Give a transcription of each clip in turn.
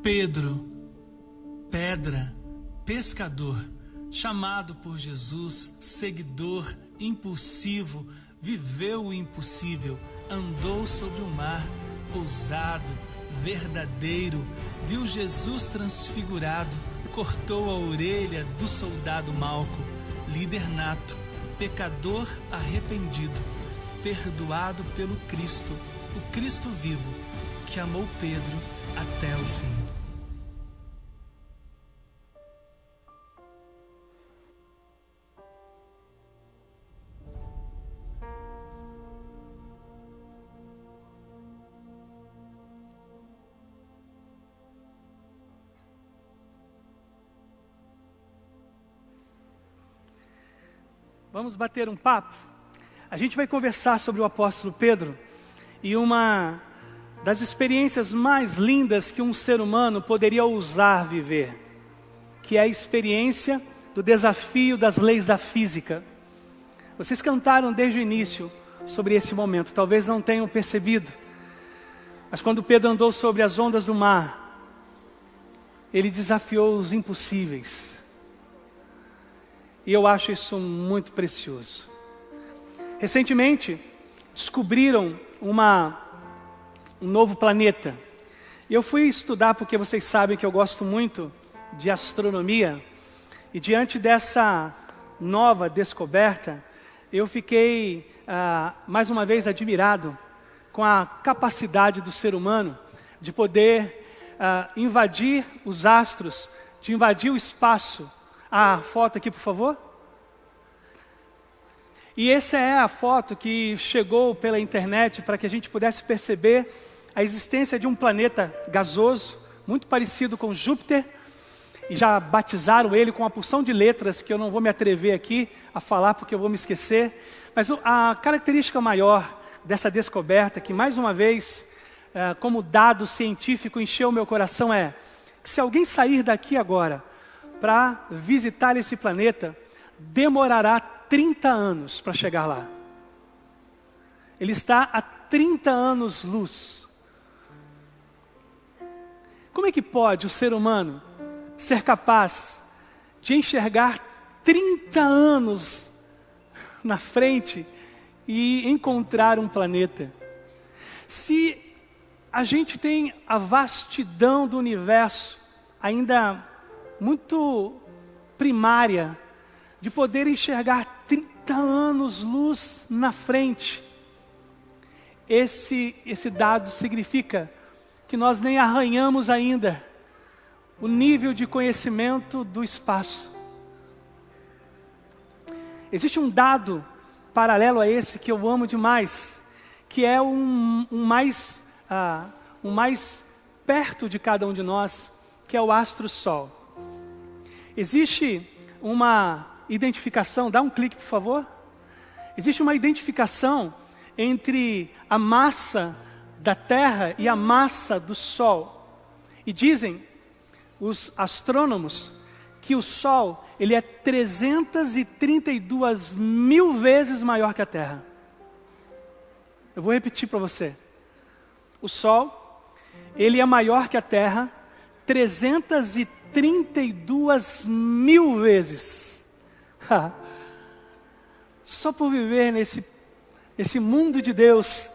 Pedro, pedra, pescador, chamado por Jesus, seguidor, impulsivo, viveu o impossível, andou sobre o mar, ousado, verdadeiro, viu Jesus transfigurado, cortou a orelha do soldado Malco, líder nato, pecador arrependido, perdoado pelo Cristo, o Cristo vivo, que amou Pedro até o fim. Vamos bater um papo? A gente vai conversar sobre o apóstolo Pedro e uma das experiências mais lindas que um ser humano poderia ousar viver, que é a experiência do desafio das leis da física. Vocês cantaram desde o início sobre esse momento, talvez não tenham percebido, mas quando Pedro andou sobre as ondas do mar, ele desafiou os impossíveis. E eu acho isso muito precioso. Recentemente, descobriram um novo planeta. E eu fui estudar porque vocês sabem que eu gosto muito de astronomia. E diante dessa nova descoberta, eu fiquei mais uma vez admirado com a capacidade do ser humano de poder invadir os astros, de invadir o espaço. A foto aqui, por favor. E essa é a foto que chegou pela internet para que a gente pudesse perceber a existência de um planeta gasoso, muito parecido com Júpiter, e já batizaram ele com uma porção de letras que eu não vou me atrever aqui a falar porque eu vou me esquecer. Mas a característica maior dessa descoberta, que mais uma vez, como dado científico, encheu meu coração é que se alguém sair daqui agora para visitar esse planeta, demorará 30 anos para chegar lá. Ele está a 30 anos-luz. Como é que pode o ser humano ser capaz de enxergar 30 anos na frente e encontrar um planeta? Se a gente tem a vastidão do universo ainda muito primária, de poder enxergar 30 anos-luz na frente. Esse dado significa que nós nem arranhamos ainda o nível de conhecimento do espaço. Existe um dado paralelo a esse que eu amo demais, que é um mais perto de cada um de nós, que é o astro-sol. Existe uma identificação, dá um clique por favor. Existe uma identificação entre a massa da Terra e a massa do Sol. E dizem os astrônomos que o Sol ele é 332 mil vezes maior que a Terra. Eu vou repetir para você. O Sol ele é maior que a Terra 332 mil vezes. Só por viver nesse mundo de Deus,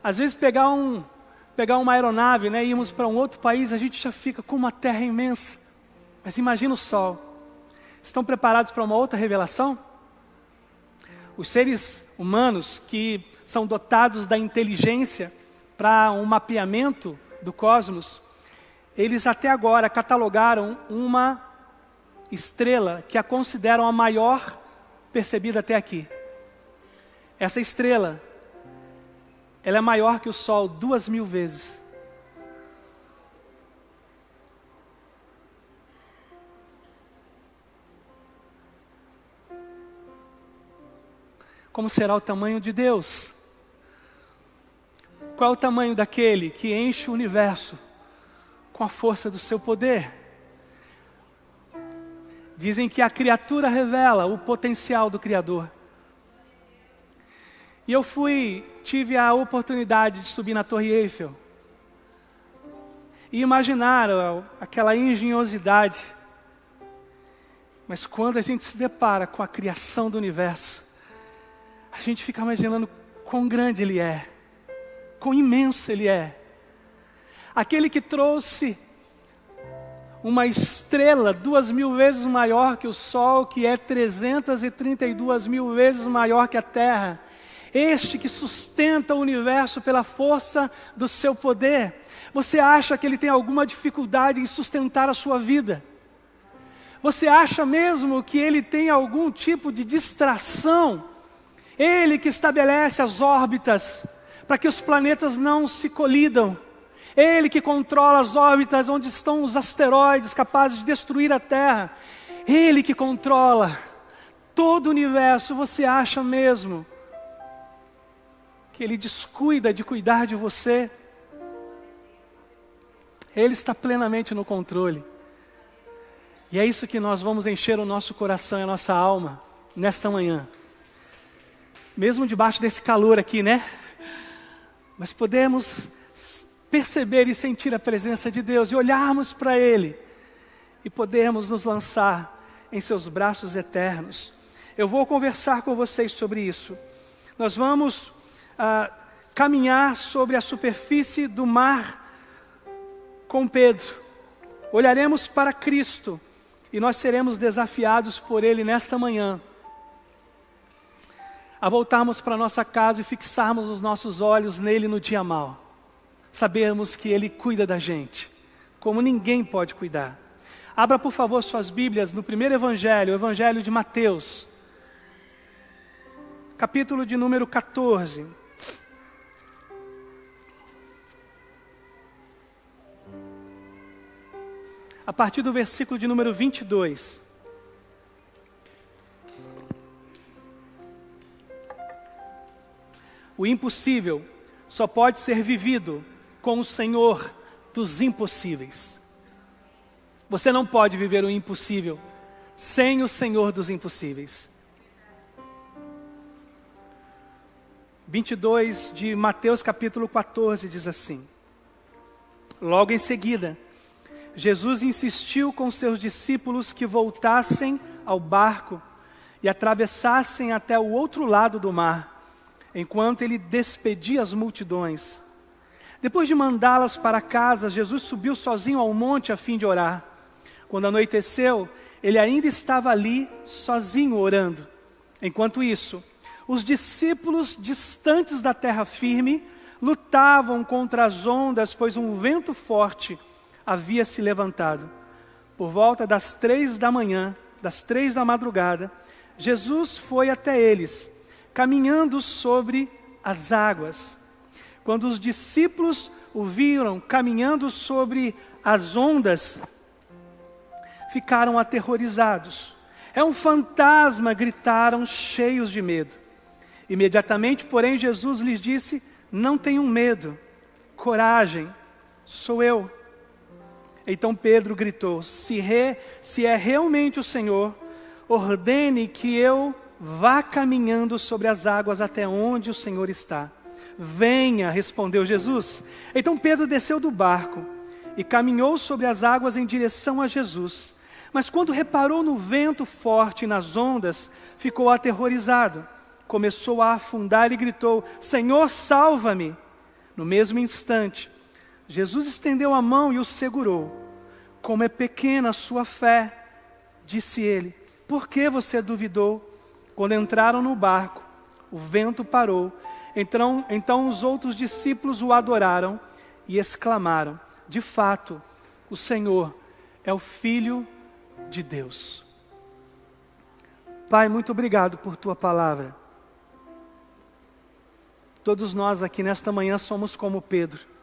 às vezes pegar uma aeronave, né, e irmos para um outro país, a gente já fica com uma terra imensa. Mas imagina o Sol. Estão preparados para uma outra revelação? Os seres humanos que são dotados da inteligência para um mapeamento do cosmos, eles até agora catalogaram uma estrela que a consideram a maior percebida até aqui. Essa estrela, ela é maior que o Sol 2000 vezes. Como será o tamanho de Deus? Qual é o tamanho daquele que enche o universo com a força do seu poder? Dizem que a criatura revela o potencial do Criador. E eu tive a oportunidade de subir na Torre Eiffel. e imaginar aquela engenhosidade. Mas quando a gente se depara com a criação do universo, a gente fica imaginando quão grande Ele é, quão imenso Ele é. Aquele que trouxe uma estrela 2.000 vezes maior que o Sol, que é 332.000 vezes maior que a Terra. Este que sustenta o universo pela força do seu poder. Você acha que Ele tem alguma dificuldade em sustentar a sua vida? Você acha mesmo que Ele tem algum tipo de distração? Ele que estabelece as órbitas para que os planetas não se colidam. Ele que controla as órbitas onde estão os asteroides capazes de destruir a Terra. Ele que controla todo o universo. Você acha mesmo que Ele descuida de cuidar de você? Ele está plenamente no controle. E é isso que nós vamos encher o nosso coração e a nossa alma nesta manhã. Mesmo debaixo desse calor aqui, né? Mas podemos perceber e sentir a presença de Deus e olharmos para Ele e podermos nos lançar em seus braços eternos. Eu vou conversar com vocês sobre isso. Nós vamos caminhar sobre a superfície do mar com Pedro. Olharemos para Cristo e nós seremos desafiados por Ele nesta manhã a voltarmos para nossa casa e fixarmos os nossos olhos nele no dia mau. Sabermos que Ele cuida da gente, como ninguém pode cuidar. Abra, por favor, suas Bíblias no primeiro Evangelho, o Evangelho de Mateus, capítulo de número 14. A partir do versículo de número 22. O impossível só pode ser vivido com o Senhor dos impossíveis. Você não pode viver o impossível sem o Senhor dos impossíveis. 22 de Mateus capítulo 14 diz assim: Logo em seguida, Jesus insistiu com seus discípulos que voltassem ao barco e atravessassem até o outro lado do mar, enquanto Ele despedia as multidões. Depois de mandá-las para casa, Jesus subiu sozinho ao monte a fim de orar. Quando anoiteceu, Ele ainda estava ali, sozinho, orando. Enquanto isso, os discípulos distantes da terra firme lutavam contra as ondas, pois um vento forte havia se levantado. Por volta das 3 da manhã, das 3 da madrugada, Jesus foi até eles, caminhando sobre as águas. Quando os discípulos o viram caminhando sobre as ondas, ficaram aterrorizados. É um fantasma, gritaram, cheios de medo. Imediatamente, porém, Jesus lhes disse: Não tenham medo, coragem, sou eu. Então Pedro gritou: Se é realmente o Senhor, ordene que eu vá caminhando sobre as águas até onde o Senhor está. Venha, respondeu Jesus. Então Pedro desceu do barco e caminhou sobre as águas em direção a Jesus. Mas quando reparou no vento forte e nas ondas, ficou aterrorizado. Começou a afundar e gritou: Senhor, salva-me! No mesmo instante, Jesus estendeu a mão e o segurou. Como é pequena a sua fé, disse ele. Por que você duvidou? Quando entraram no barco, o vento parou. Então os outros discípulos o adoraram e exclamaram: De fato, o Senhor é o Filho de Deus. Pai, muito obrigado por Tua palavra. Todos nós aqui nesta manhã somos como Pedro.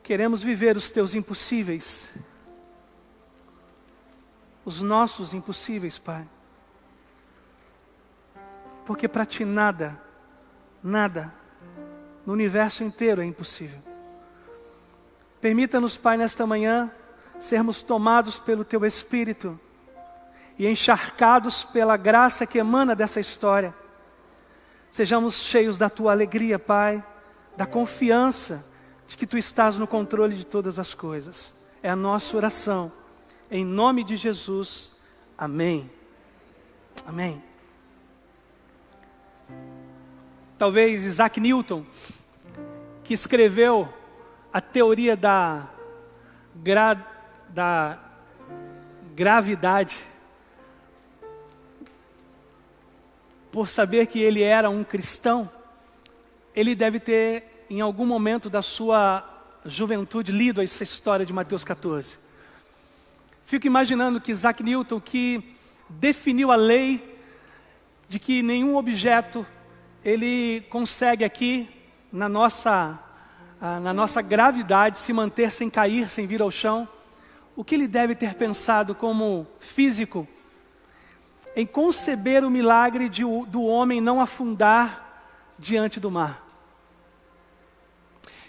Queremos viver os Teus impossíveis, os nossos impossíveis, Pai. Porque para Ti nada no universo inteiro é impossível. Permita-nos, Pai, nesta manhã, sermos tomados pelo Teu Espírito e encharcados pela graça que emana dessa história. Sejamos cheios da Tua alegria, Pai, da confiança de que Tu estás no controle de todas as coisas. É a nossa oração. Em nome de Jesus. Amém. Amém. Talvez Isaac Newton, que escreveu a teoria da gravidade, por saber que ele era um cristão, ele deve ter, em algum momento da sua juventude, lido essa história de Mateus 14. Fico imaginando que Isaac Newton, que definiu a lei de que nenhum objeto ele consegue aqui na nossa gravidade se manter sem cair, sem vir ao chão, o que ele deve ter pensado como físico em conceber o milagre do homem não afundar diante do mar.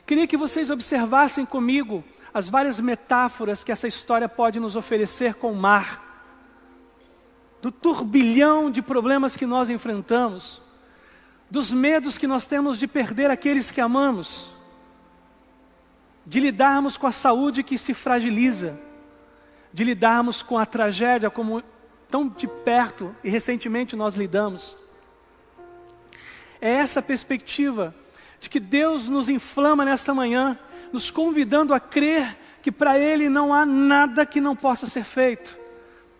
Queria que vocês observassem comigo as várias metáforas que essa história pode nos oferecer com o mar, do turbilhão de problemas que nós enfrentamos, dos medos que nós temos de perder aqueles que amamos, de lidarmos com a saúde que se fragiliza, de lidarmos com a tragédia como tão de perto e recentemente nós lidamos. É essa perspectiva de que Deus nos inflama nesta manhã, nos convidando a crer que para Ele não há nada que não possa ser feito.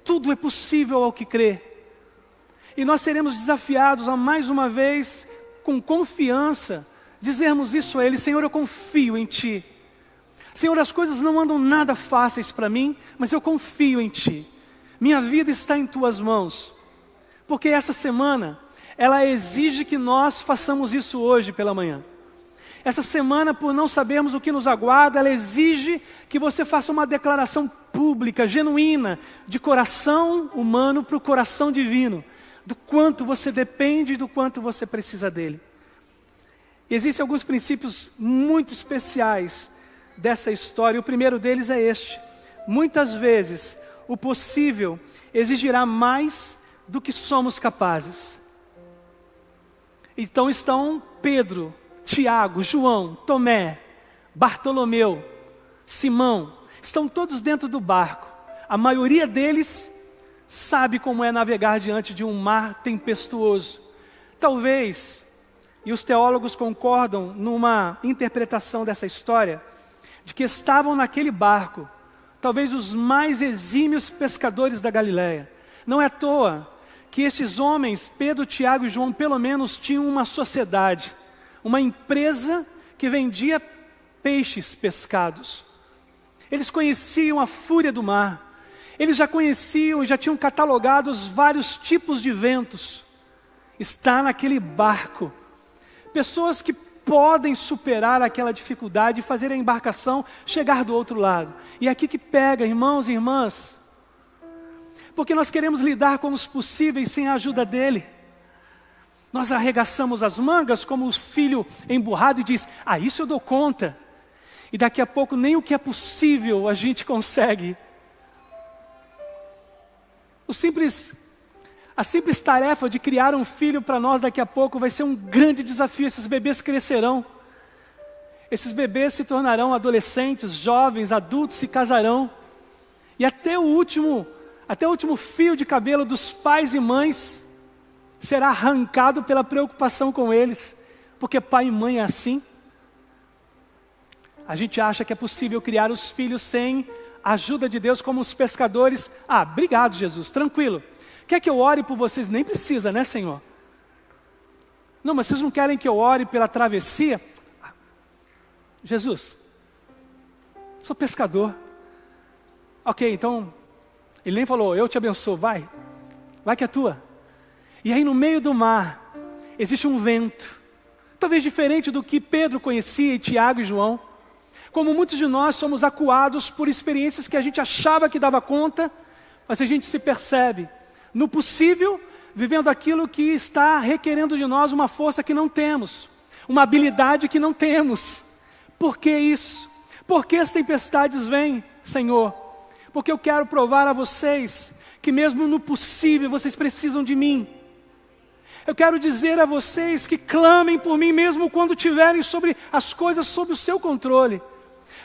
Tudo é possível ao que crê. E nós seremos desafiados a mais uma vez, com confiança, dizermos isso a Ele: Senhor, eu confio em Ti. Senhor, as coisas não andam nada fáceis para mim, mas eu confio em Ti. Minha vida está em Tuas mãos. Porque essa semana, ela exige que nós façamos isso hoje pela manhã. Essa semana, por não sabermos o que nos aguarda, ela exige que você faça uma declaração pública, genuína, de coração humano para o coração divino, do quanto você depende e do quanto você precisa dele. E existem alguns princípios muito especiais dessa história. O primeiro deles é este: muitas vezes o possível exigirá mais do que somos capazes. Então estão Pedro, Tiago, João, Tomé, Bartolomeu, Simão, estão todos dentro do barco. A maioria deles sabe como é navegar diante de um mar tempestuoso. Talvez, e os teólogos concordam numa interpretação dessa história, de que estavam naquele barco, talvez os mais exímios pescadores da Galileia. Não é à toa que esses homens, Pedro, Tiago e João, pelo menos tinham uma sociedade, uma empresa que vendia peixes pescados. Eles conheciam a fúria do mar, eles já conheciam e já tinham catalogado os vários tipos de ventos. Está naquele barco pessoas que podem superar aquela dificuldade e fazer a embarcação chegar do outro lado. E é aqui que pega, irmãos e irmãs, porque nós queremos lidar com os possíveis sem a ajuda dele. Nós arregaçamos as mangas como o filho emburrado e diz: isso eu dou conta. E daqui a pouco nem o que é possível a gente consegue. A simples tarefa de criar um filho para nós daqui a pouco vai ser um grande desafio. Esses bebês crescerão. Esses bebês se tornarão adolescentes, jovens, adultos, se casarão. E até o último fio de cabelo dos pais e mães será arrancado pela preocupação com eles. Porque pai e mãe é assim. A gente acha que é possível criar os filhos sem a ajuda de Deus, como os pescadores. Obrigado, Jesus, tranquilo. Quer que eu ore por vocês? Nem precisa, né, Senhor? Não, mas vocês não querem que eu ore pela travessia? Jesus, sou pescador. Ok, então, ele nem falou: eu te abençoo, vai que é tua. E aí no meio do mar, existe um vento, talvez diferente do que Pedro conhecia, e Tiago e João. Como muitos de nós somos acuados por experiências que a gente achava que dava conta, mas a gente se percebe no possível, vivendo aquilo que está requerendo de nós uma força que não temos, uma habilidade que não temos. Por que isso? Por que as tempestades vêm, Senhor? Porque eu quero provar a vocês que mesmo no possível vocês precisam de mim. Eu quero dizer a vocês que clamem por mim mesmo quando tiverem sobre as coisas sob o seu controle.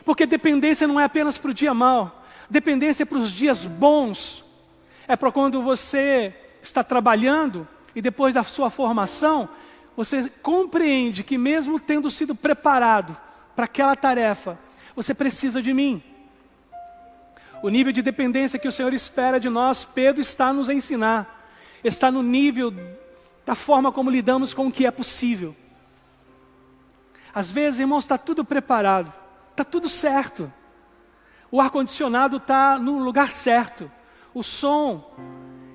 Porque dependência não é apenas para o dia mau. Dependência é para os dias bons. É para quando você está trabalhando e depois da sua formação, você compreende que mesmo tendo sido preparado para aquela tarefa, você precisa de mim. O nível de dependência que o Senhor espera de nós, Pedro está a nos ensinar. Está no nível da forma como lidamos com o que é possível. Às vezes, irmãos, está tudo preparado, está tudo certo. O ar-condicionado está no lugar certo. O som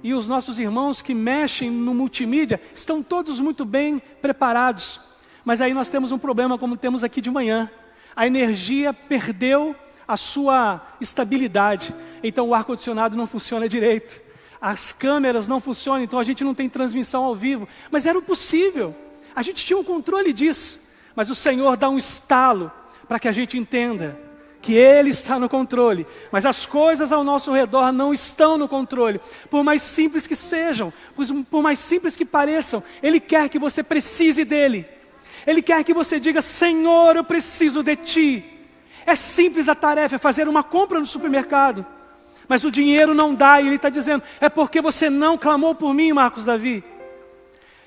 e os nossos irmãos que mexem no multimídia estão todos muito bem preparados. Mas aí nós temos um problema como temos aqui de manhã. A energia perdeu a sua estabilidade. Então o ar-condicionado não funciona direito. As câmeras não funcionam, então a gente não tem transmissão ao vivo. Mas era o possível. A gente tinha um controle disso. Mas o Senhor dá um estalo para que a gente entenda que Ele está no controle. Mas as coisas ao nosso redor não estão no controle. Por mais simples que sejam, por mais simples que pareçam, Ele quer que você precise dEle. Ele quer que você diga: Senhor, eu preciso de Ti. É simples a tarefa, é fazer uma compra no supermercado. Mas o dinheiro não dá, e Ele está dizendo: é porque você não clamou por mim, Marcos Davi.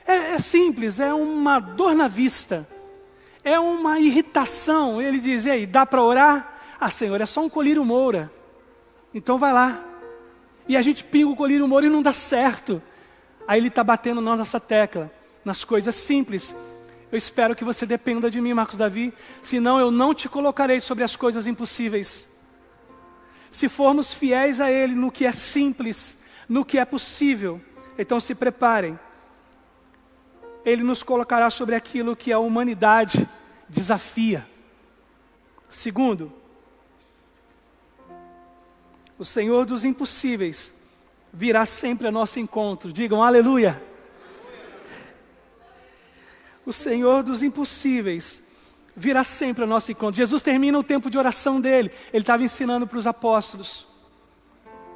É simples, é uma dor na vista. É uma irritação. Ele diz: e aí, dá para orar? Ah, Senhor, é só um colírio moura. Então vai lá. E a gente pinga o colírio moura e não dá certo. Aí Ele está batendo nessa tecla, nas coisas simples. Eu espero que você dependa de mim, Marcos Davi. Senão eu não te colocarei sobre as coisas impossíveis. Se formos fiéis a Ele no que é simples, no que é possível, então se preparem. Ele nos colocará sobre aquilo que a humanidade desafia. Segundo, o Senhor dos impossíveis virá sempre ao nosso encontro. Digam aleluia. O Senhor dos impossíveis virá sempre ao nosso encontro. Jesus termina o tempo de oração dele. Ele estava ensinando para os apóstolos: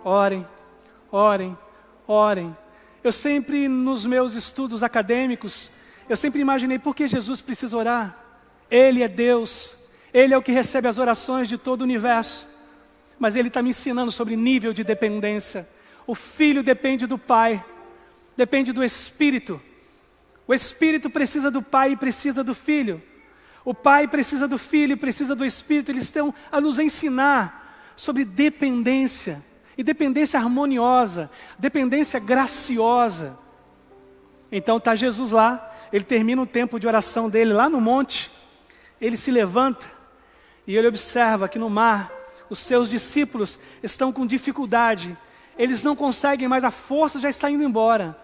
orem, orem, orem. Eu sempre, nos meus estudos acadêmicos, eu sempre imaginei: por que Jesus precisa orar? Ele é Deus, Ele é o que recebe as orações de todo o universo. Mas Ele está me ensinando sobre nível de dependência. O Filho depende do Pai, depende do Espírito. O Espírito precisa do Pai e precisa do Filho. O Pai precisa do Filho e precisa do Espírito. Eles estão a nos ensinar sobre dependência. E dependência harmoniosa, dependência graciosa. Então está Jesus lá, Ele termina o tempo de oração dele lá no monte. Ele se levanta e Ele observa que no mar os seus discípulos estão com dificuldade. Eles não conseguem mais, a força já está indo embora.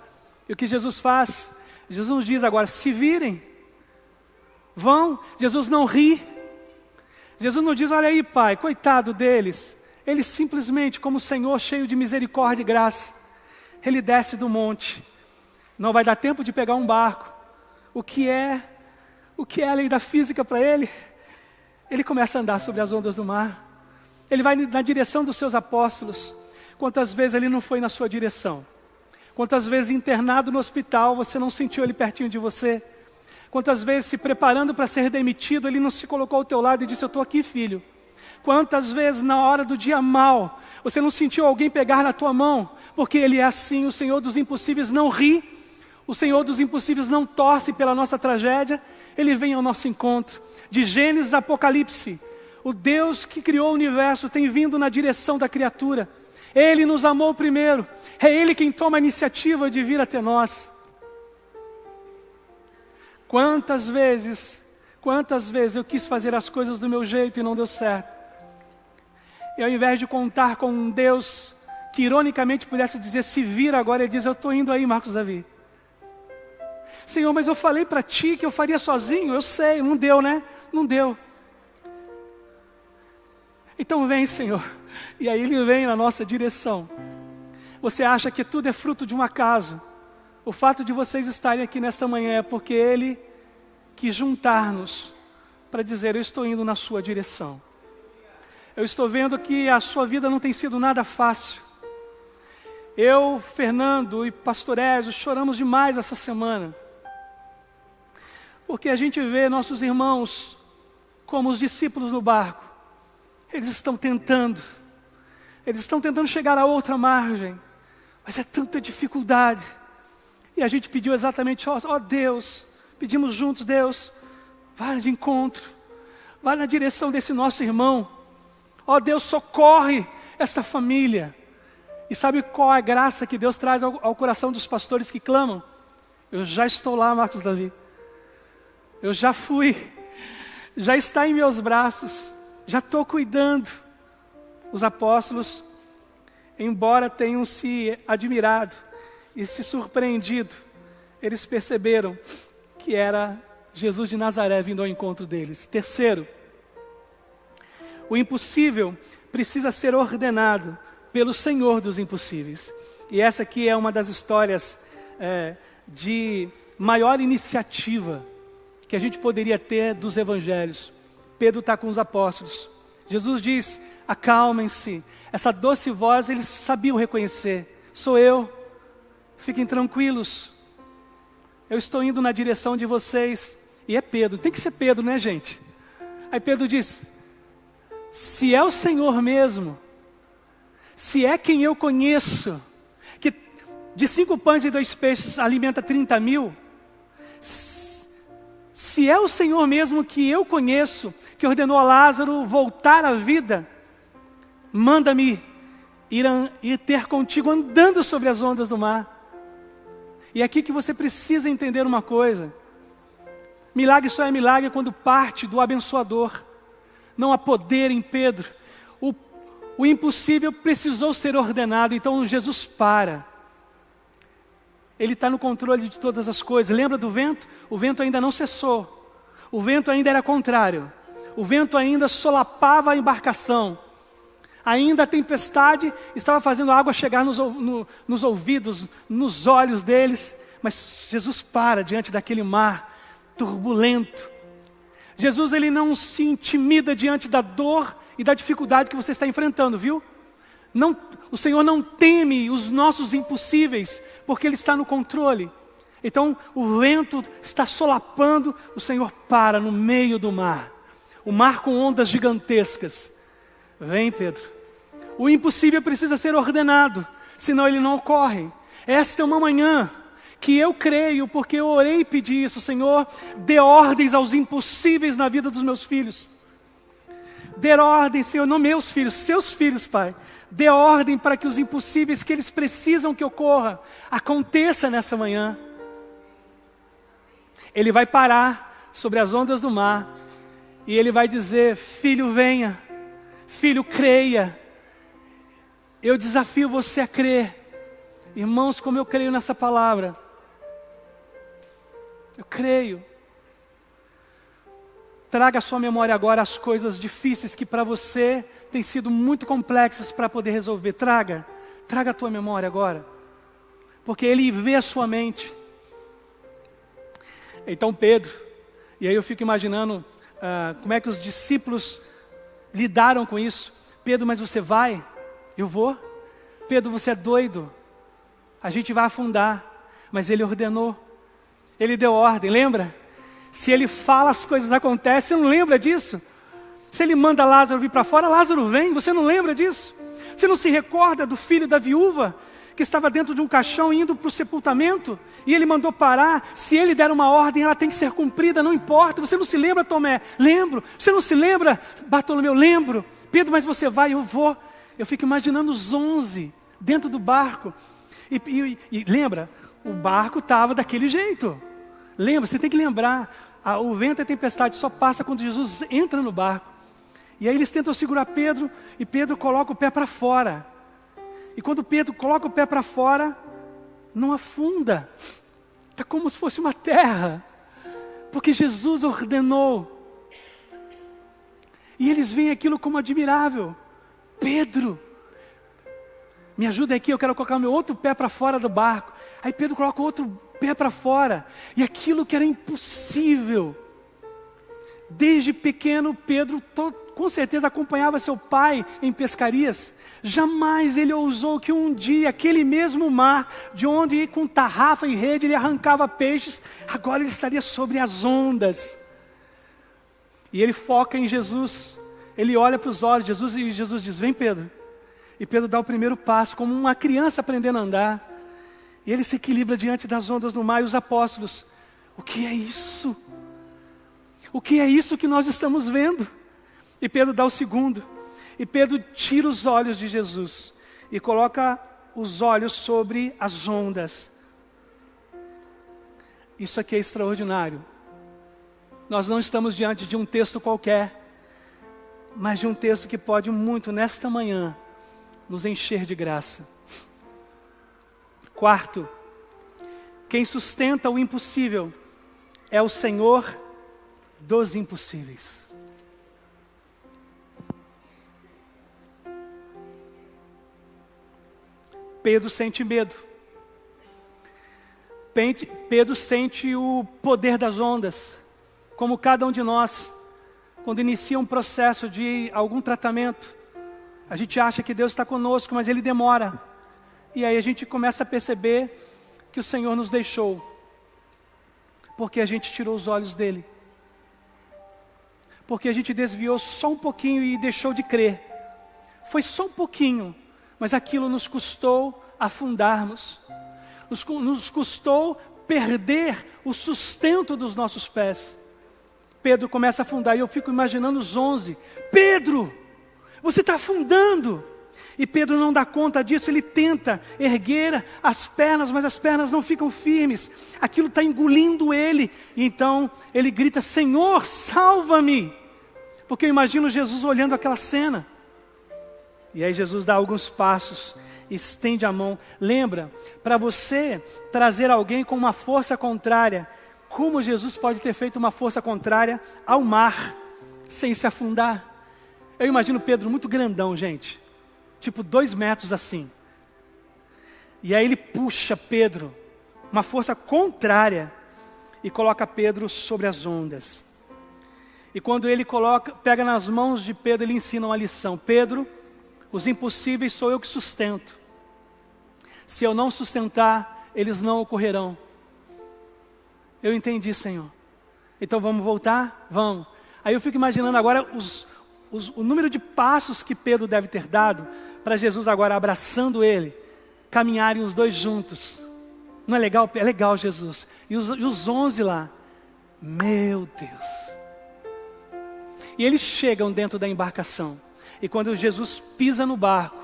E o que Jesus faz? Jesus nos diz agora: se virem, vão. Jesus não ri. Jesus não diz: olha aí, Pai, coitado deles. Ele simplesmente, como Senhor cheio de misericórdia e graça, Ele desce do monte. Não vai dar tempo de pegar um barco. O que é a lei da física para Ele? Ele começa a andar sobre as ondas do mar. Ele vai na direção dos seus apóstolos. Quantas vezes Ele não foi na sua direção? Quantas vezes internado no hospital você não sentiu Ele pertinho de você? Quantas vezes se preparando para ser demitido, Ele não se colocou ao teu lado e disse: eu estou aqui, filho. Quantas vezes na hora do dia mau, você não sentiu alguém pegar na tua mão? Porque Ele é assim. O Senhor dos impossíveis não ri. O Senhor dos impossíveis não torce pela nossa tragédia. Ele vem ao nosso encontro. De Gênesis a Apocalipse, o Deus que criou o universo tem vindo na direção da criatura. Ele nos amou primeiro. É Ele quem toma a iniciativa de vir até nós. Quantas vezes eu quis fazer as coisas do meu jeito e não deu certo. E ao invés de contar com um Deus que ironicamente pudesse dizer: se vira agora, Ele diz: eu estou indo aí, Marcos Davi. Senhor, mas eu falei para Ti que eu faria sozinho. Eu sei, não deu, né? Não deu. Então vem, Senhor. E aí Ele vem na nossa direção. Você acha que tudo é fruto de um acaso? O fato de vocês estarem aqui nesta manhã é porque Ele quis juntar-nos para dizer: eu estou indo na sua direção. Eu estou vendo que a sua vida não tem sido nada fácil. Eu, Fernando e Pastor Ezio choramos demais essa semana. Porque a gente vê nossos irmãos como os discípulos no barco. Eles estão tentando chegar a outra margem, mas é tanta dificuldade. E a gente pediu exatamente, ó Deus, pedimos juntos, Deus, vai de encontro, vai na direção desse nosso irmão. Ó Deus, socorre esta família. E sabe qual a graça que Deus traz ao coração dos pastores que clamam? Eu já estou lá, Marcos Davi. Eu já fui, já está em meus braços, já estou cuidando. Os apóstolos, embora tenham se admirado e se surpreendido, eles perceberam que era Jesus de Nazaré vindo ao encontro deles. Terceiro, o impossível precisa ser ordenado pelo Senhor dos impossíveis. E essa aqui é uma das histórias de maior iniciativa que a gente poderia ter dos evangelhos. Pedro está com os apóstolos. Jesus diz, acalmem-se. Essa doce voz eles sabiam reconhecer. Sou eu, fiquem tranquilos. Eu estou indo na direção de vocês. E é Pedro, tem que ser Pedro, né, gente? Aí Pedro diz, se é o Senhor mesmo, se é quem eu conheço, que de 5 pães e 2 peixes alimenta 30.000, se é o Senhor mesmo que eu conheço, que ordenou a Lázaro voltar à vida, manda-me ir ter contigo andando sobre as ondas do mar. E é aqui que você precisa entender uma coisa. Milagre só é milagre quando parte do abençoador. Não há poder em Pedro. O impossível precisou ser ordenado, então Jesus para. Ele está no controle de todas as coisas. Lembra do vento? O vento ainda não cessou. O vento ainda era contrário. O vento ainda solapava a embarcação. Ainda a tempestade estava fazendo a água chegar nos ouvidos, nos olhos deles. Mas Jesus para diante daquele mar turbulento. Jesus, ele não se intimida diante da dor e da dificuldade que você está enfrentando, viu? Não, o Senhor não teme os nossos impossíveis, porque Ele está no controle. Então, o vento está solapando, o Senhor para no meio do mar. O mar com ondas gigantescas. Vem, Pedro. O impossível precisa ser ordenado, senão ele não ocorre. Esta é uma manhã que eu creio, porque eu orei e pedi isso, Senhor, dê ordens aos impossíveis na vida dos meus filhos. Dê ordem, Senhor, não meus filhos, seus filhos, Pai. Dê ordem para que os impossíveis que eles precisam que ocorra, aconteça nessa manhã. Ele vai parar sobre as ondas do mar e ele vai dizer, filho venha, filho creia. Eu desafio você a crer. Irmãos, como eu creio nessa palavra. Eu creio. Traga à sua memória agora as coisas difíceis que para você têm sido muito complexas para poder resolver. Traga a tua memória agora. Porque Ele vê a sua mente. Então Pedro, e aí eu fico imaginando como é que os discípulos lidaram com isso. Pedro, mas você vai? Eu vou. Pedro, você é doido. A gente vai afundar. Mas Ele ordenou. Ele deu ordem, lembra? Se Ele fala, as coisas acontecem. Você não lembra disso? Se Ele manda Lázaro vir para fora, Lázaro vem. Você não lembra disso? Você não se recorda do filho da viúva que estava dentro de um caixão indo para o sepultamento? E Ele mandou parar. Se Ele der uma ordem, ela tem que ser cumprida, não importa. Você não se lembra, Tomé? Lembro. Você não se lembra, Bartolomeu? Lembro. Pedro, mas você vai? Eu vou. Eu fico imaginando os 11 dentro do barco. E lembra, o barco estava daquele jeito. Lembra, você tem que lembrar, o vento e a tempestade só passa quando Jesus entra no barco. E aí eles tentam segurar Pedro, e Pedro coloca o pé para fora. E quando Pedro coloca o pé para fora, não afunda. Está como se fosse uma terra. Porque Jesus ordenou. E eles veem aquilo como admirável. Pedro, me ajuda aqui, eu quero colocar o meu outro pé para fora do barco. Aí Pedro coloca o outro pé para fora. E aquilo que era impossível, Desde pequeno, Pedro com certeza acompanhava seu pai em pescarias. Jamais ele ousou que um dia aquele mesmo mar, de onde com tarrafa e rede ele arrancava peixes, agora ele estaria sobre as ondas. E ele foca em Jesus, ele olha para os olhos de Jesus e Jesus diz: vem, Pedro. E Pedro dá o primeiro passo, como uma criança aprendendo a andar. E ele se equilibra diante das ondas do mar. E os apóstolos: o que é isso? O que é isso que nós estamos vendo? E Pedro dá o segundo. E Pedro tira os olhos de Jesus e coloca os olhos sobre as ondas. Isso aqui é extraordinário. Nós não estamos diante de um texto qualquer, mas de um texto que pode muito, nesta manhã, nos encher de graça. Quarto, quem sustenta o impossível é o Senhor dos impossíveis. Pedro sente medo. Pedro sente o poder das ondas, como cada um de nós, quando inicia um processo de algum tratamento, a gente acha que Deus está conosco, mas Ele demora. E aí a gente começa a perceber que o Senhor nos deixou, porque a gente tirou os olhos dEle. Porque a gente desviou só um pouquinho e deixou de crer. Foi só um pouquinho, mas aquilo nos custou afundarmos. Nos custou perder o sustento dos nossos pés. Pedro começa a afundar e eu fico imaginando os 11. Pedro, você está afundando. E Pedro não dá conta disso, ele tenta erguer as pernas, mas as pernas não ficam firmes. Aquilo está engolindo ele. E então ele grita: Senhor, salva-me. Porque eu imagino Jesus olhando aquela cena. E aí Jesus dá alguns passos, estende a mão. Lembra, para você trazer alguém com uma força contrária, como Jesus pode ter feito uma força contrária ao mar, sem se afundar? Eu imagino Pedro muito grandão, gente. Tipo 2 metros assim. E aí ele puxa Pedro, uma força contrária, e coloca Pedro sobre as ondas. E quando ele pega nas mãos de Pedro, ele ensina uma lição. Pedro, os impossíveis sou eu que sustento. Se eu não sustentar, eles não ocorrerão. Eu entendi, Senhor. Então vamos voltar? Vamos. Aí eu fico imaginando agora o número de passos que Pedro deve ter dado para Jesus agora abraçando ele, caminharem os dois juntos. Não é legal? É legal, Jesus. E os 11 lá. Meu Deus. E eles chegam dentro da embarcação. E quando Jesus pisa no barco,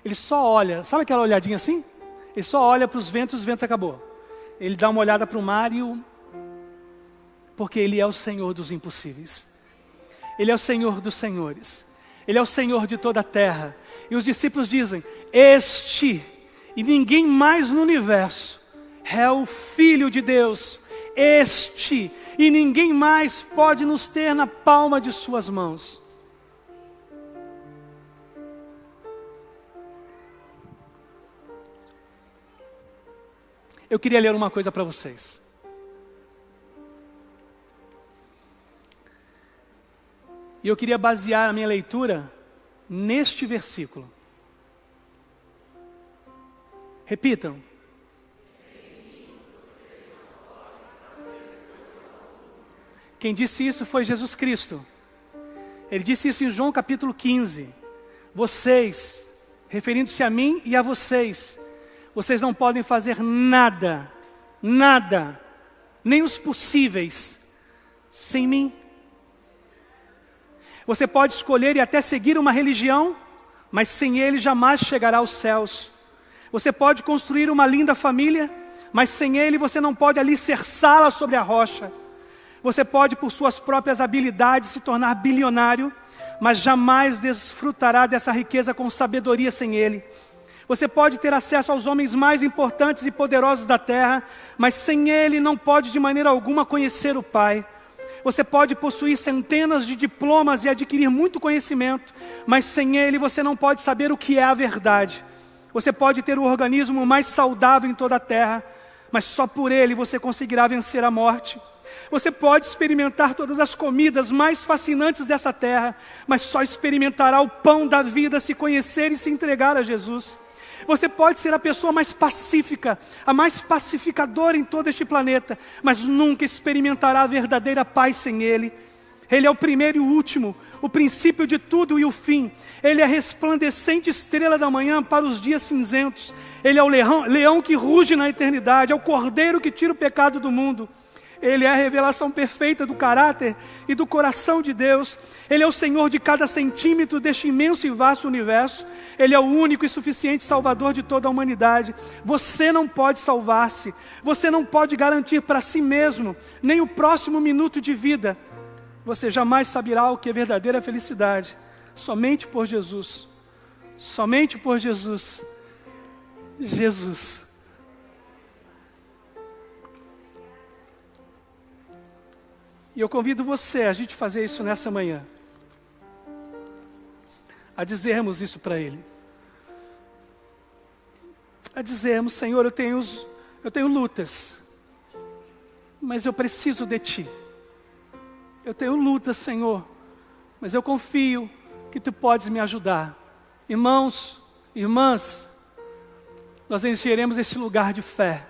ele só olha, sabe aquela olhadinha assim? Ele só olha para os ventos acabou. Ele dá uma olhada para o mar porque Ele é o Senhor dos impossíveis. Ele é o Senhor dos senhores. Ele é o Senhor de toda a terra. E os discípulos dizem: este, e ninguém mais no universo, é o Filho de Deus. Este, e ninguém mais pode nos ter na palma de suas mãos. Eu queria ler uma coisa para vocês. E eu queria basear a minha leitura neste versículo. Repitam. Quem disse isso foi Jesus Cristo. Ele disse isso em João capítulo 15. Vocês, referindo-se a mim e a vocês não podem fazer nada, nem os possíveis, sem mim. Você pode escolher e até seguir uma religião, mas sem Ele jamais chegará aos céus. Você pode construir uma linda família, mas sem Ele você não pode alicerçá-la sobre a rocha. Você pode, por suas próprias habilidades, se tornar bilionário, mas jamais desfrutará dessa riqueza com sabedoria sem Ele. Você pode ter acesso aos homens mais importantes e poderosos da terra, mas sem Ele não pode de maneira alguma conhecer o Pai. Você pode possuir centenas de diplomas e adquirir muito conhecimento, mas sem Ele você não pode saber o que é a verdade. Você pode ter o organismo mais saudável em toda a terra, mas só por Ele você conseguirá vencer a morte. Você pode experimentar todas as comidas mais fascinantes dessa terra, mas só experimentará o pão da vida se conhecer e se entregar a Jesus. Você pode ser a pessoa mais pacífica, a mais pacificadora em todo este planeta, mas nunca experimentará a verdadeira paz sem Ele. Ele é o primeiro e o último, o princípio de tudo e o fim. Ele é a resplandecente estrela da manhã para os dias cinzentos. Ele é o leão que ruge na eternidade, é o cordeiro que tira o pecado do mundo. Ele é a revelação perfeita do caráter e do coração de Deus. Ele é o Senhor de cada centímetro deste imenso e vasto universo. Ele é o único e suficiente Salvador de toda a humanidade. Você não pode salvar-se. Você não pode garantir para si mesmo nem o próximo minuto de vida. Você jamais saberá o que é verdadeira felicidade. Somente por Jesus. Somente por Jesus. Jesus. E eu convido você a gente fazer isso nessa manhã. A dizermos isso para Ele. A dizermos: Senhor, eu tenho lutas, mas eu preciso de Ti. Eu tenho lutas, Senhor, mas eu confio que Tu podes me ajudar. Irmãos, irmãs, nós encheremos este lugar de fé.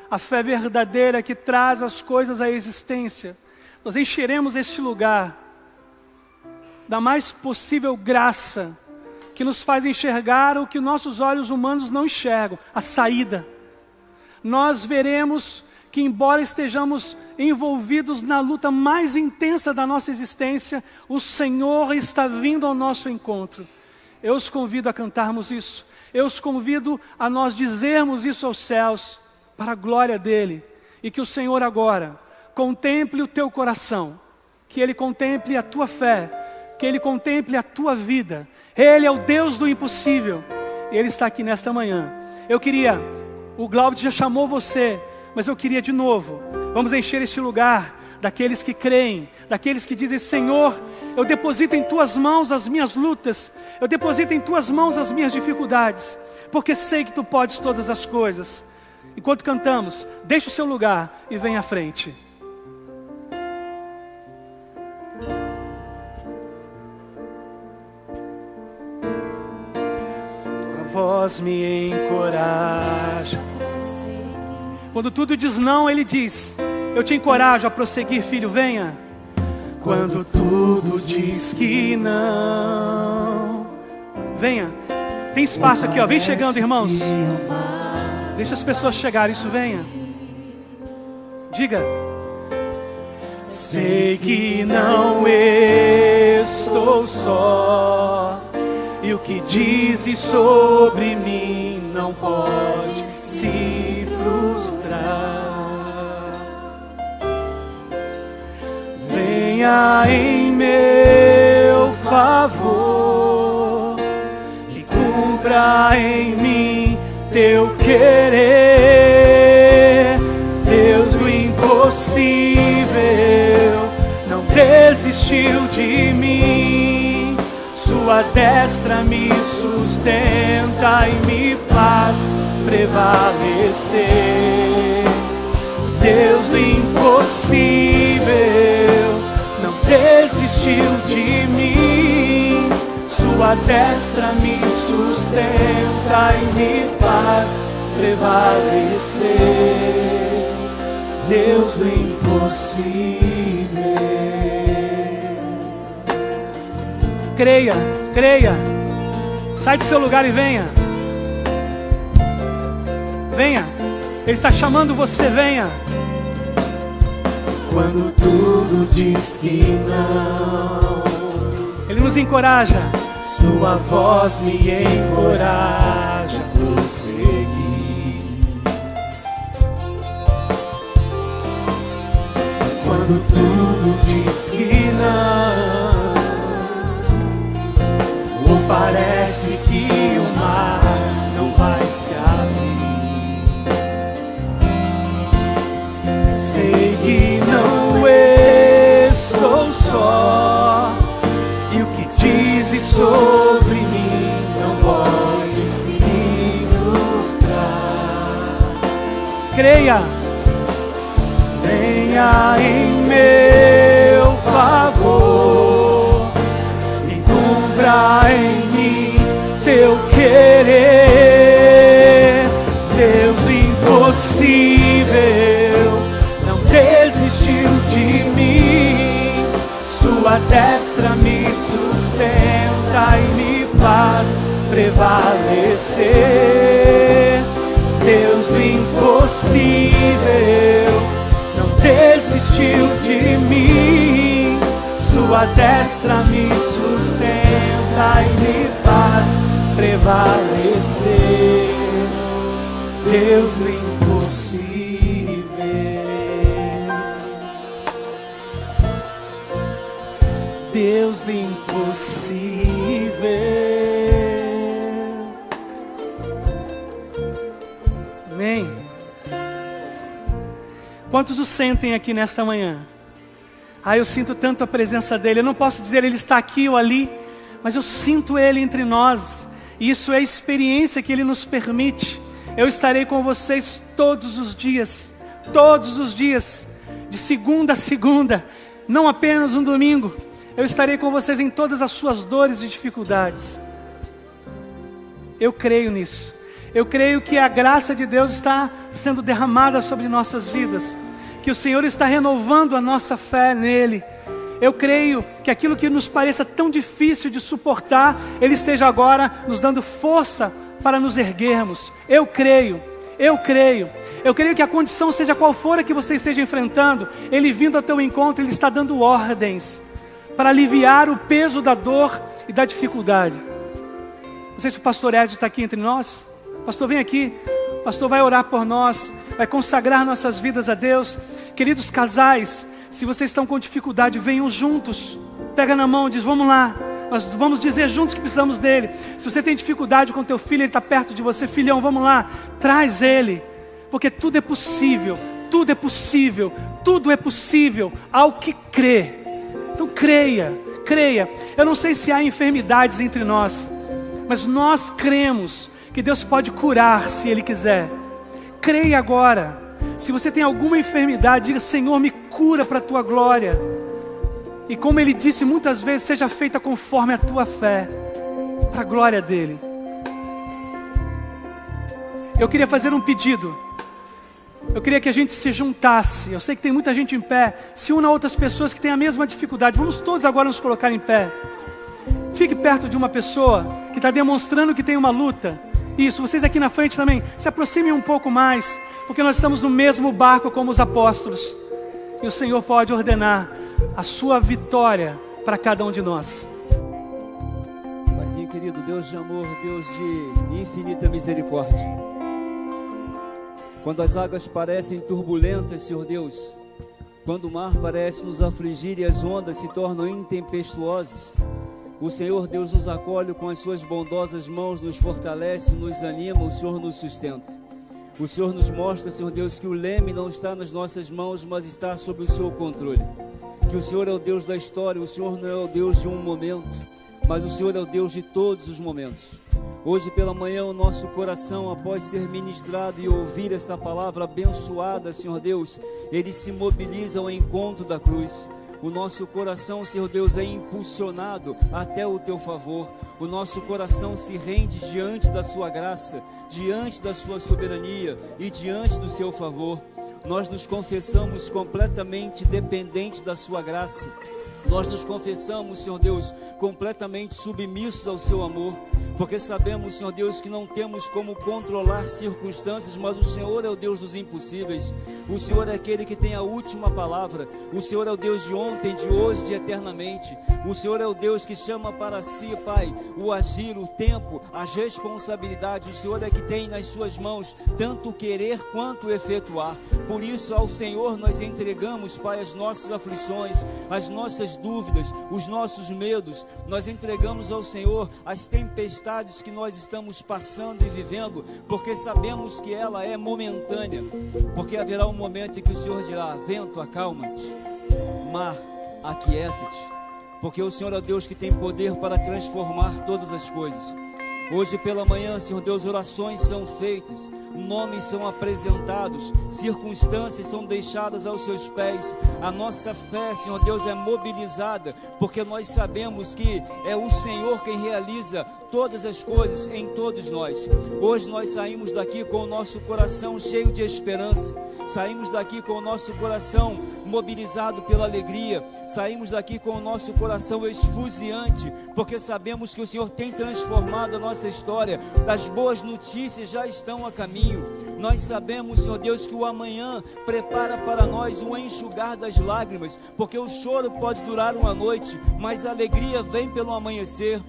A fé verdadeira que traz as coisas à existência. Nós encheremos este lugar da mais possível graça, que nos faz enxergar o que nossos olhos humanos não enxergam, a saída. Nós veremos que, embora estejamos envolvidos na luta mais intensa da nossa existência, o Senhor está vindo ao nosso encontro. Eu os convido a cantarmos isso. Eu os convido a nós dizermos isso aos céus, para a glória dEle, e que o Senhor agora contemple o teu coração, que Ele contemple a tua fé, que Ele contemple a tua vida. Ele é o Deus do impossível, e Ele está aqui nesta manhã. O Glauber já chamou você, mas eu queria de novo, vamos encher este lugar daqueles que creem, daqueles que dizem: Senhor, eu deposito em Tuas mãos as minhas lutas, eu deposito em Tuas mãos as minhas dificuldades, porque sei que Tu podes todas as coisas. Enquanto cantamos, deixe o seu lugar e venha à frente. Tua voz me encoraja. Quando tudo diz não, Ele diz: eu te encorajo a prosseguir, filho, venha. Quando tudo diz que não, venha. Tem espaço aqui, ó. Vem chegando, irmãos. Deixa as pessoas chegarem, isso, venha. Diga: sei que não estou só, e o que dizes sobre mim não pode se frustrar. Venha em meu favor e cumpra em mim Teu querer. Deus do impossível não desistiu de mim. Sua destra me sustenta e me faz prevalecer. Deus do impossível não desistiu de mim. Sua destra me sustenta e me faz prevalecer. Deus do impossível. Creia, creia. Sai do seu lugar e venha. Venha. Ele está chamando você, venha. Quando tudo diz que não, Ele nos encoraja. Sua voz me encoraja a prosseguir. Quando tudo diz que não, ou parece que o mar não vai se abrir, sei que não estou só, e o que dizes sobre mim não pode se frustrar. Creia, venha venha em meu favor e cumpra em mim teu querer. Deus impossível não desistiu de mim, sua destra me sustenta e me faz prevalecer. Deus do impossível não desistiu de mim, sua destra me sustenta e me faz prevalecer. Deus do impossível, Deus do impossível. Amém. Quantos o sentem aqui nesta manhã? Eu sinto tanto a presença dele. Eu não posso dizer ele está aqui ou ali, mas eu sinto ele entre nós. E isso é a experiência que ele nos permite. Eu estarei com vocês todos os dias, de segunda a segunda, não apenas um domingo. Eu estarei com vocês em todas as suas dores e dificuldades. Eu creio nisso. Eu creio que a graça de Deus está sendo derramada sobre nossas vidas, que o Senhor está renovando a nossa fé nele. Eu creio que aquilo que nos pareça tão difícil de suportar, Ele esteja agora nos dando força para nos erguermos. Eu creio que a condição seja qual for a que você esteja enfrentando, Ele vindo ao teu encontro, Ele está dando ordens para aliviar o peso da dor e da dificuldade. Não sei se o pastor Ed está aqui entre nós. Pastor, vem aqui. O pastor vai orar por nós, vai consagrar nossas vidas a Deus. Queridos casais, se vocês estão com dificuldade, venham juntos. Pega na mão, diz, vamos lá. Nós vamos dizer juntos que precisamos dele. Se você tem dificuldade com teu filho, ele está perto de você. Filhão, vamos lá, traz ele. Porque tudo é possível, tudo é possível, tudo é possível ao que crê. Então creia. Eu não sei se há enfermidades entre nós, mas nós cremos que Deus pode curar se Ele quiser. Creia agora. Se você tem alguma enfermidade, diga, Senhor, me cura para a tua glória. E como Ele disse muitas vezes, seja feita conforme a tua fé, para a glória dEle. Eu queria fazer um pedido. Eu queria que a gente se juntasse. Eu sei que tem muita gente em pé. Se una a outras pessoas que têm a mesma dificuldade. Vamos todos agora nos colocar em pé. Fique perto de uma pessoa que está demonstrando que tem uma luta. Isso, vocês aqui na frente também, se aproximem um pouco mais, porque nós estamos no mesmo barco como os apóstolos. E o Senhor pode ordenar a sua vitória para cada um de nós. Paizinho querido, Deus de amor, Deus de infinita misericórdia. Quando as águas parecem turbulentas, Senhor Deus, quando o mar parece nos afligir e as ondas se tornam intempestuosas, o Senhor Deus nos acolhe com as suas bondosas mãos, nos fortalece, nos anima, o Senhor nos sustenta. O Senhor nos mostra, Senhor Deus, que o leme não está nas nossas mãos, mas está sob o seu controle. Que o Senhor é o Deus da história, o Senhor não é o Deus de um momento, mas o Senhor é o Deus de todos os momentos. Hoje pela manhã o nosso coração, após ser ministrado e ouvir essa palavra abençoada, Senhor Deus, ele se mobiliza ao encontro da cruz. O nosso coração, Senhor Deus, é impulsionado até o teu favor. O nosso coração se rende diante da sua graça, diante da sua soberania e diante do seu favor. Nós nos confessamos completamente dependentes da sua graça. Nós nos confessamos, Senhor Deus, completamente submissos ao seu amor, porque sabemos, Senhor Deus, que não temos como controlar circunstâncias, mas o Senhor é o Deus dos impossíveis. O Senhor é aquele que tem a última palavra. O Senhor é o Deus de ontem, de hoje, de eternamente. O Senhor é o Deus que chama para si, Pai, o agir, o tempo, as responsabilidades. O Senhor é que tem nas suas mãos tanto o querer quanto o efetuar. Por isso ao Senhor nós entregamos, Pai, as nossas aflições, as nossas dúvidas, os nossos medos. Nós entregamos ao Senhor as tempestades que nós estamos passando e vivendo, porque sabemos que ela é momentânea, porque haverá um momento em que o Senhor dirá: vento, acalma-te, mar, aquieta-te, porque o Senhor é o Deus que tem poder para transformar todas as coisas. Hoje pela manhã, Senhor Deus, orações são feitas, nomes são apresentados, circunstâncias são deixadas aos seus pés. A nossa fé, Senhor Deus, é mobilizada, porque nós sabemos que é o Senhor quem realiza todas as coisas em todos nós. Hoje nós saímos daqui com o nosso coração cheio de esperança, saímos daqui com o nosso coração mobilizado pela alegria, saímos daqui com o nosso coração esfuziante, porque sabemos que o Senhor tem transformado a nossa história. As boas notícias já estão a caminho. Nós sabemos, Senhor Deus, que o amanhã prepara para nós o enxugar das lágrimas, porque o choro pode durar uma noite, mas a alegria vem pelo amanhecer.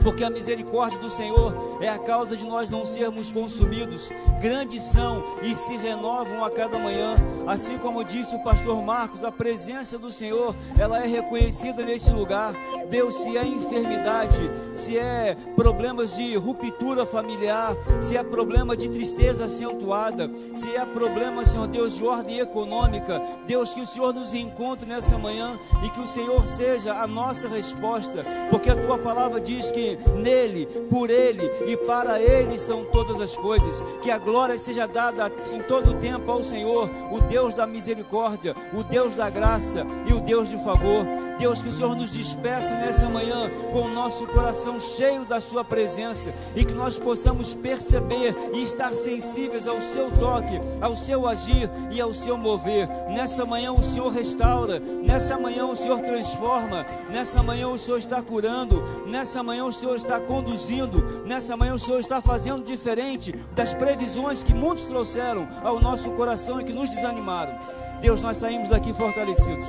Porque a misericórdia do Senhor é a causa de nós não sermos consumidos. Grandes são e se renovam a cada manhã. Assim como disse o pastor Marcos, a presença do Senhor, ela é reconhecida neste lugar. Deus, se é enfermidade, se é problemas de ruptura familiar, se é problema de tristeza acentuada, se é problema, Senhor Deus, de ordem econômica, Deus, que o Senhor nos encontre nessa manhã e que o Senhor seja a nossa resposta, porque a Tua palavra diz que nele, por ele e para ele são todas as coisas. Que a glória seja dada em todo o tempo ao Senhor, o Deus da misericórdia, o Deus da graça e o Deus de favor. Deus, que o Senhor nos despeça nessa manhã com o nosso coração cheio da sua presença, e que nós possamos perceber e estar sensíveis ao seu toque, ao seu agir e ao seu mover. Nessa manhã o Senhor restaura, nessa manhã o Senhor transforma, nessa manhã o Senhor está curando, nessa manhã o Senhor está conduzindo, nessa manhã o Senhor está fazendo diferente das previsões que muitos trouxeram ao nosso coração e que nos desanimaram. Deus, nós saímos daqui fortalecidos,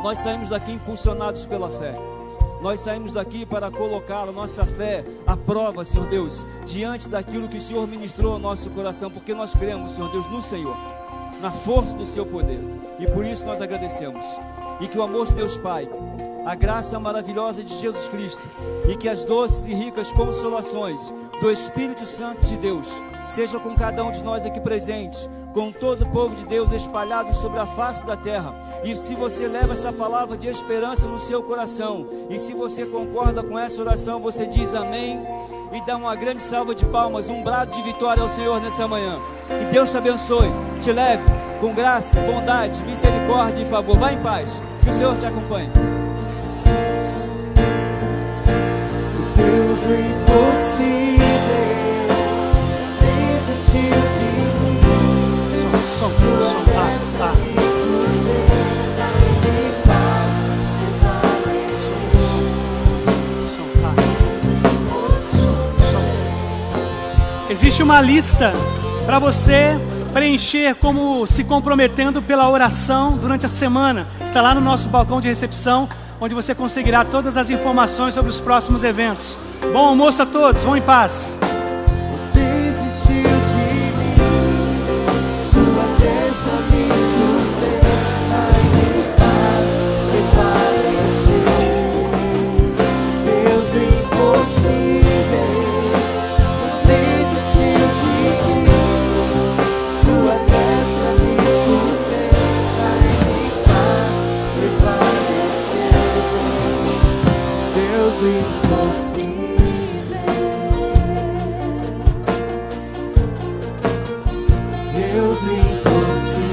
nós saímos daqui impulsionados pela fé, nós saímos daqui para colocar a nossa fé à prova, Senhor Deus, diante daquilo que o Senhor ministrou ao nosso coração, porque nós cremos, Senhor Deus, no Senhor, na força do seu poder, e por isso nós agradecemos. E que o amor de Deus Pai, a graça maravilhosa de Jesus Cristo e que as doces e ricas consolações do Espírito Santo de Deus seja com cada um de nós aqui presentes, com todo o povo de Deus espalhado sobre a face da terra. E se você leva essa palavra de esperança no seu coração, e se você concorda com essa oração, você diz amém e dá uma grande salva de palmas, um brado de vitória ao Senhor nessa manhã. Que Deus te abençoe, te leve com graça, bondade, misericórdia e favor. Vá em paz, que o Senhor te acompanhe. Deus do impossível desistiu de mim. Existe uma lista para você preencher como se comprometendo pela oração durante a semana. Está lá no nosso balcão de recepção, onde você conseguirá todas as informações sobre os próximos eventos. Bom almoço a todos, vão em paz. Desistiu de mim, sua destra me sustenta e me faz prevalecer. Deus do impossível desistiu de mim, sua destra me sustenta e me faz prevalecer. Deus do impossível. Deus do impossível.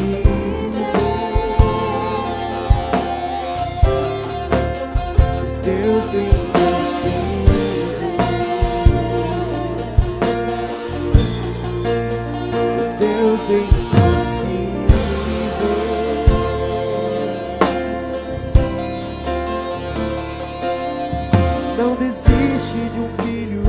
Deus do impossível. Deus do impossível. Não desiste de um filho